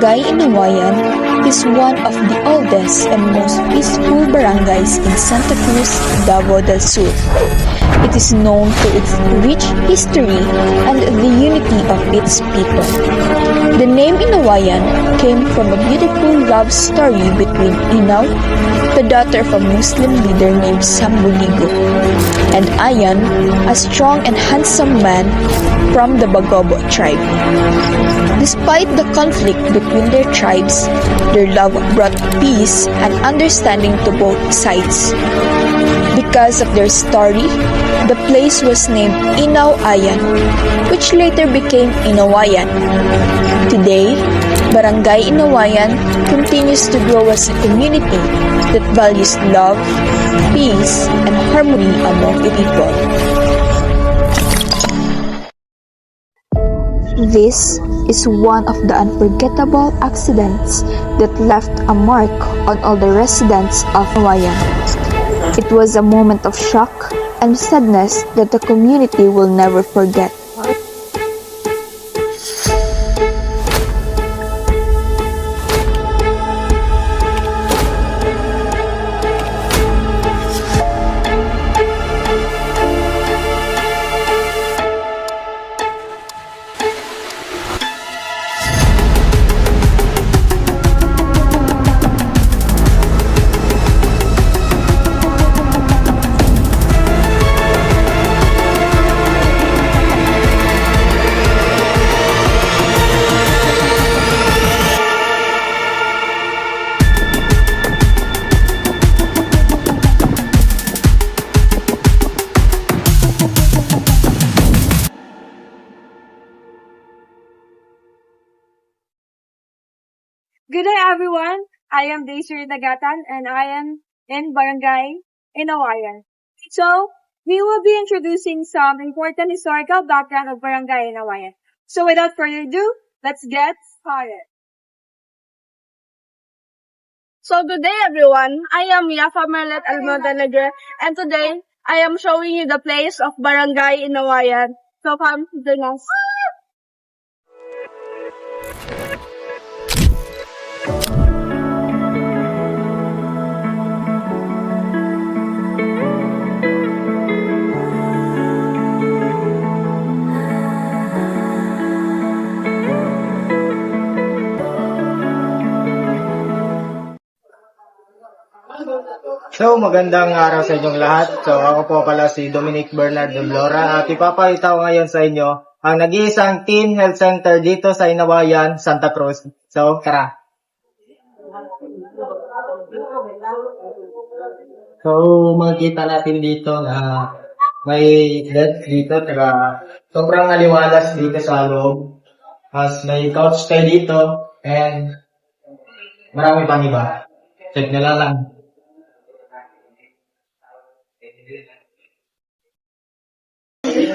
Barangay Inawayan is one of the oldest and most peaceful barangays in Santa Cruz, Davao del Sur. It is known for its rich history and the unity of its people. The name Inawayan came from a beautiful love story between Inaw, the daughter of a Muslim leader named Sambuligo, and Ayan, a strong and handsome man from the Bagobo tribe. Despite the conflict between their tribes, their love brought peace and understanding to both sides. Because of their story, the place was named Inaw-ayan, which later became Inawayan. Today, Barangay Inawayan continues to grow as a community that values love, peace, and harmony among the people. This is one of the unforgettable accidents that left a mark on all the residents of Inawayan. It was a moment of shock and sadness that the community will never forget. Good day, everyone. I am Daisy Nagatan, and I am in Barangay Inawayan. So, we will be introducing some important historical background of Barangay Inawayan. So, without further ado, let's get started. So good day everyone, I am Yafa Merlet Almontenegre and today I am showing you the place of Barangay Inawayan. So come join us. So, magandang araw sa inyong lahat. So, ako po pala si Dominic Bernard de Blora at ipapakita ko ngayon sa inyo ang nag-iisang Teen Health Center dito sa Inawayan, Santa Cruz. So, tara! So, makikita natin dito na may bed dito, sobrang aliwalas dito sa loob. As may couch tayo dito and marami pang iba. Check nila lang.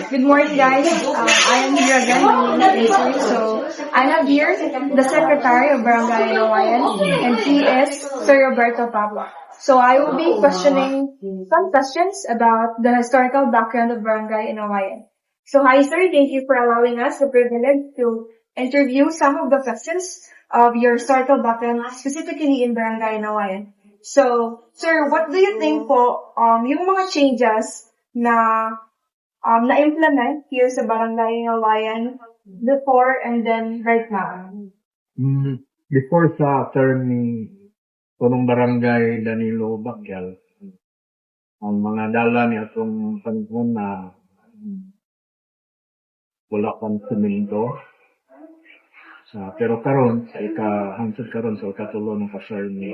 Good morning, guys. I am here again. My name is Daisy. So, I have here the Secretary of Barangay Inawayan, and he is Sir Roberto Pablo. So, I will be questioning some questions about the historical background of Barangay Inawayan. So, hi, sir. Thank you for allowing us the privilege to interview some of the questions of your historical background, specifically in Barangay Inawayan. So, sir, what do you think po, yung mga changes na na-implement here sa Barangay Inawayan before and then right now? Before sa term ni Punong Barangay Danilo Bagyal, ang mga dala ni atong panahon na wala pang semento. Pero karon sa hangtod karon sa ikatulo ng kasar ni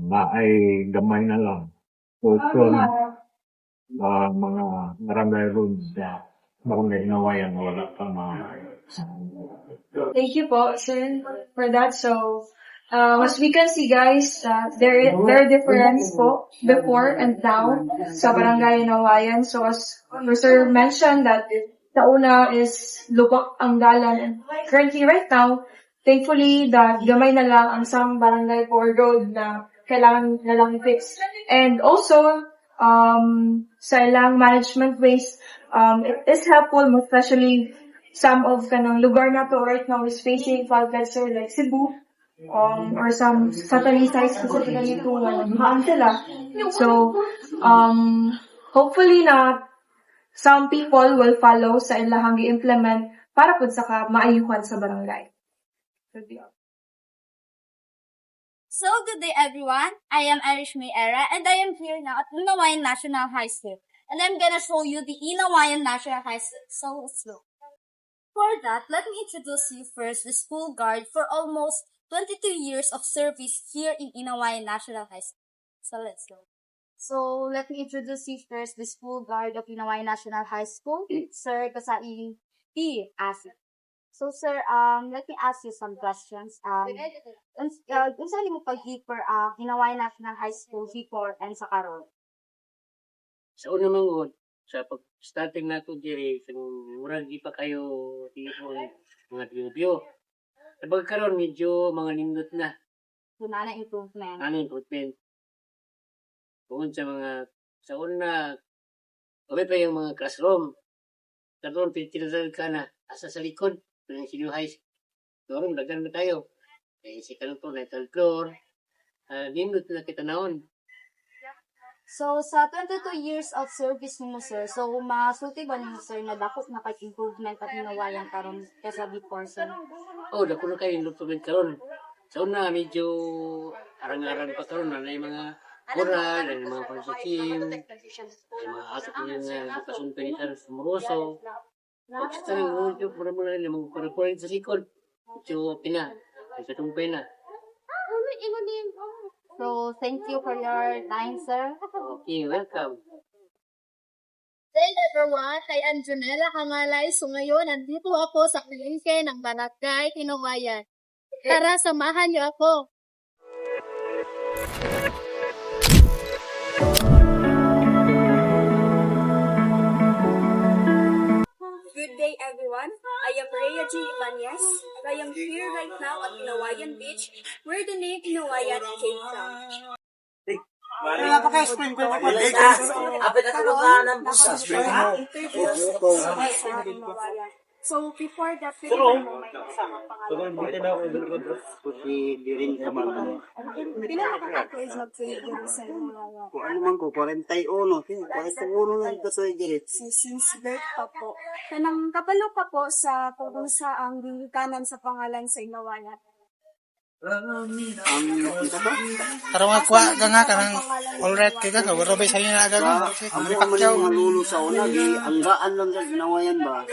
maay gamay na lang. Also, mga barangay rooms na Barangay Inawayan na wala pa Thank you po, sir, for that. So, as we can see, guys, there are difference po before and now sa Barangay Inawayan. So, as sir mentioned that sa una is lubak ang dalan, and currently right now, thankfully, that gamay na lang ang some barangay or road na kailangan na lang i-fix. And also, sa ilang management ways, it is helpful, especially some of kanang lugar na to right now is facing flooded, sir, like Cebu, or some sa Talisay specifically nituwan, mahaan sila. So, hopefully na some people will follow sa ilahang i-implement para pud sa maayuhan sa barangay. So, good day everyone. I am Irish May Era and I am here now at Inawayan National High School. And I'm gonna show you the Inawayan National High School. For that, let me introduce you first the school guard for almost 22 years of service here in Inawayan National High School. So, let's go. So, let me introduce you first the school guard of Inawayan National High School, Sir Kasai P. Asik. So, sir, let me ask you some questions. Unsa mo pag-hipper Inawayan National High School before and sa karon? Sa una mangod, sa pag-starting nato diri, murag di pa kayo tipo mga bio. Sa pagkaroon, medyo mga nindot na. So, na improvement. Ano improvement? Kung sa una, kami pa yung mga classroom. Karoon, pinitirasan ka na, asa sa likod. Yung senior high school. Karoon, dagan na tayo. Eh, si karoon po, na third floor. Nindot na kita naon. So, sa 22 years of service mo, sir, so, masulti ba niyo, sir, na dakot na improvement at Inawayan karon kesa before, sir? Oh, dako na kayo improvement karoon. Sa una, medyo arang-arang pa karoon na yung mga moral, yung mga pansikim, yung mga ato ko yung edukasyon penitan sa Moroso. Sa tanong, mura-mura yung mga kurapurin sa likod. Medyo pina, sa itong pena. So, thank you for your time, sir. Okay, welcome. Hey everyone, I am Junella Hangalay. So ngayon, nandito ako sa palengke ng Barangay Inawayan. Tara, samahan niyo ako. Good day, everyone. I am Rhea G. Ibanez, and I am here right now at Inawayan Beach, where the name Inawayan came from. So, before that, pwede mo may isang pangalan. Pila nakaka-quiz mag-trade sa Inawayan? Kung ano man ko, 41. 41 lang ito sa Igirit. Since birth pa po. Kanang kapalo pa po sa purusa ang kanan sa pangalan sa Inawayan. Ang ito to? Karong akwa ka nga kanang alright kay ka wala bay sa ina aga Ang mga lulo sa una, anggaan lang sa Inawayan ba?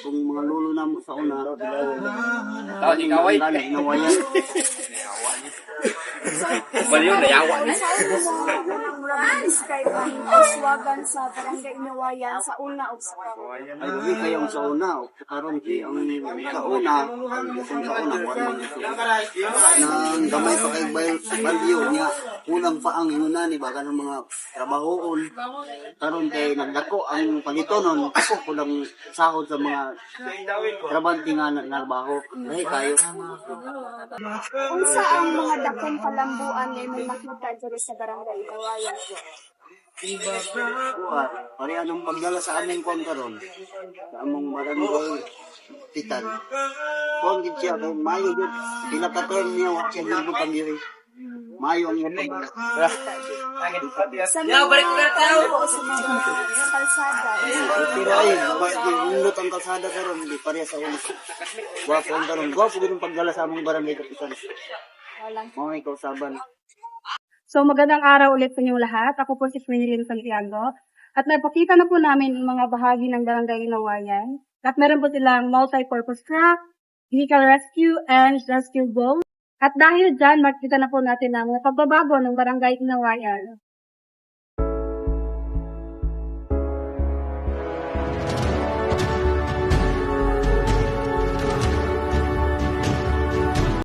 Kung mga lulo na mo sa una, ang Inawayan. Describe ang iswagan sa Barangay Inawayan sa una o sa karon. Ay, hindi kayong sa una. Karon kay ang sa una, ang gising sa una, nang gamay pa kay balyo niya, unang pa ang inuna ni baga ng mga trabahoon. Karon kay nagdako ang pangitonon, ako kulang sahod sa mga trabante nga na trabaho. Dahil kayo. Unsa ang mga dakong kalambuan nga may makita diri sa Barangay Inawayan? Pare anong pagdala sa aming kwan karon sa among barangay titan. Kung gid siya kay mayo gid pila ka term niya wa siya gid pagdiri. Mayo ang pagdala. Sa mga po sa mga kalsada, Pero ay nindot ang kalsada karon di pareha sa una. Wa po karon go po gid ang pagdala sa among barangay kapitan. Mo may kausaban. So magandang araw ulit sa inyong lahat. Ako po si Frenilyn Santiago. At napakita na po namin ang mga bahagi ng Barangay Inawayan. At meron po silang multi-purpose truck, vehicle rescue, and rescue boat. At dahil dyan, makita na po natin ang pagbabago ng Barangay Inawayan.